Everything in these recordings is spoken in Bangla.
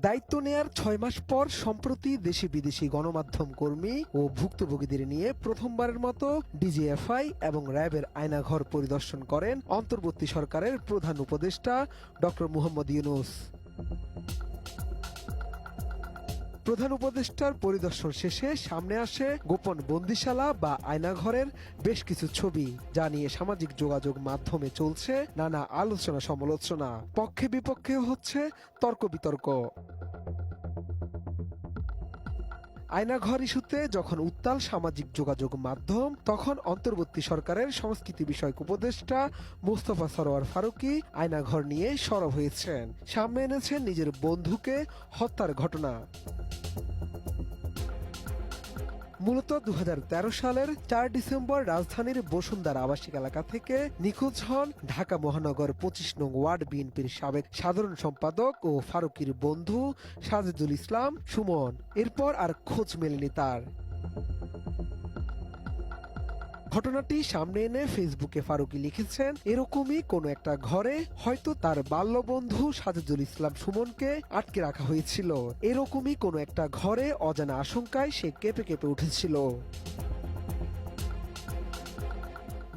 দায়িত্ব নেয়ার ৬ মাস পর সম্প্রতি দেশি বিদেশি গণমাধ্যম কর্মী ও ভুক্তভোগীদের নিয়ে প্রথমবারের মতো ডিজিএফআই এবং র্যাবের আয়নাঘর পরিদর্শন করেন অন্তর্বর্তী সরকারের প্রধান উপদেষ্টা ডক্টর মুহাম্মদ ইউনূস। প্রধান উপদেষ্টার পরিদর্শন শেষে সামনে আসে গোপন বন্দিশালা বা আয়নাঘরের বেশ কিছু ছবি, যা নিয়ে সামাজিক যোগাযোগ মাধ্যমে চলছে নানা আলোচনা সমালোচনা। পক্ষে বিপক্ষে হচ্ছে তর্ক বিতর্ক। আয়নাঘর ইস্যুতে যখন উত্তাল সামাজিক যোগাযোগ মাধ্যম, তখন অন্তর্বর্তী সরকারের সংস্কৃতি বিষয়ক উপদেষ্টা মোস্তফা সরোয়ার ফারুকী আয়নাঘর নিয়ে সরব হয়েছেন। সামনে এনেছেন নিজের বন্ধুকে হত্যার ঘটনা। মূলত ২০১৩ সালের ৪ ডিসেম্বর রাজধানীর বসুন্ধরা আবাসিক এলাকা থেকে নিখোঁজ হন ঢাকা মহানগর ২৫ নং ওয়ার্ড বিএনপির সাবেক সাধারণ সম্পাদক ও ফারুকীর বন্ধু সাজেদুল ইসলাম সুমন। এরপর আর খোঁজ মেলেনি তার। ঘটনাটি সামনে এনে ফেসবুকে ফারুকী লিখেছেন, এরকমই কোনো একটা ঘরে হয়তো তার বাল্যবন্ধু সাজেদুল ইসলাম সুমনকে আটকে রাখা হয়েছিল। এরকমই কোনো একটা ঘরে অজানা আশঙ্কায় সে কেঁপে কেঁপে উঠেছিল।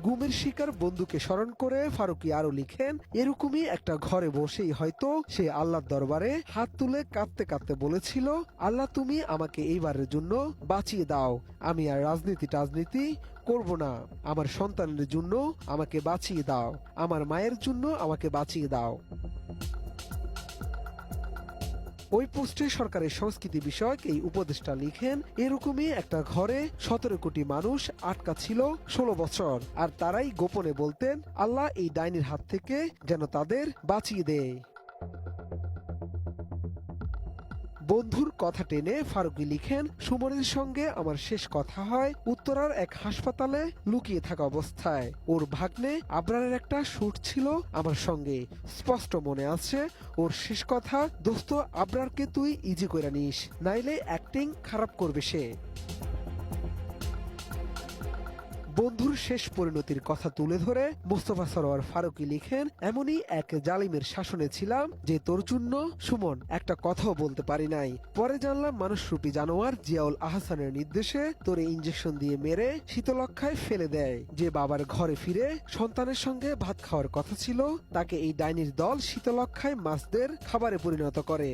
গুমের শিকার বন্ধুকে স্মরণ করে ফারুকী আরো লিখেন, এরকমই একটা ঘরে বসেই হয়তো সে আল্লাহর দরবারে হাত তুলে কাঁদতে কাঁদতে বলেছিল, আল্লাহ তুমি আমাকে এইবারের জন্য বাঁচিয়ে দাও, আমি আর রাজনীতি করব না, আমার সন্তানের জন্য আমাকে বাঁচিয়ে দাও, আমার মায়ের জন্য আমাকে বাঁচিয়ে দাও। ওই পোস্টে সরকারের সংস্কৃতি বিষয়ক এই উপদেষ্টা লিখেন, এরকমই একটা ঘরে ১৭ কোটি মানুষ আটকা ছিল ১৬ বছর, আর তারাই গোপনে বলতেন আল্লাহ এই ডাইনির হাত থেকে যেন তাদের বাঁচিয়ে দেয়। বন্ধুর কথা টেনে ফারুকী লিখেন, সুমনের সঙ্গে আমার শেষ কথা হয় উত্তরার এক হাসপাতালে লুকিয়ে থাকা অবস্থায়। ওর ভাগ্নে আবরারের একটা শ্যুট ছিল আমার সঙ্গে, স্পষ্ট মনে আছে ওর শেষ কথা, দোস্ত আবরারকে তুই ইজি কইরা নিস, নাইলে অ্যাক্টিং খারাপ করবে সে। বন্ধুর শেষ পরিণতির কথা তুলে ধরে মোস্তফা সরোয়ার ফারুকী লিখেন, এমনই এক জালিমের শাসনে ছিলাম যে তোর জন্য সুমন একটা কথাও বলতে পারি নাই। পরে জানলাম মানুষরূপী জানোয়ার জিয়াউল আহসানের নির্দেশে তোরে ইঞ্জেকশন দিয়ে মেরে শীতলক্ষায় ফেলে দেয়। যে বাবার ঘরে ফিরে সন্তানের সঙ্গে ভাত খাওয়ার কথা ছিল, তাকে এই ডাইনির দল শীতলক্ষায় মাছদের খাবারে পরিণত করে।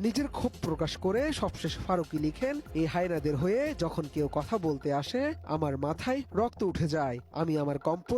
নিজের ক্ষোভ প্রকাশ করে সবশেষ ফারুকী লিখেন, এই হায়নাদের হয়ে যখন কেউ কথা বলতে আসে আমার মাথায় রক্ত উঠে যায়, আমি আমার কম্প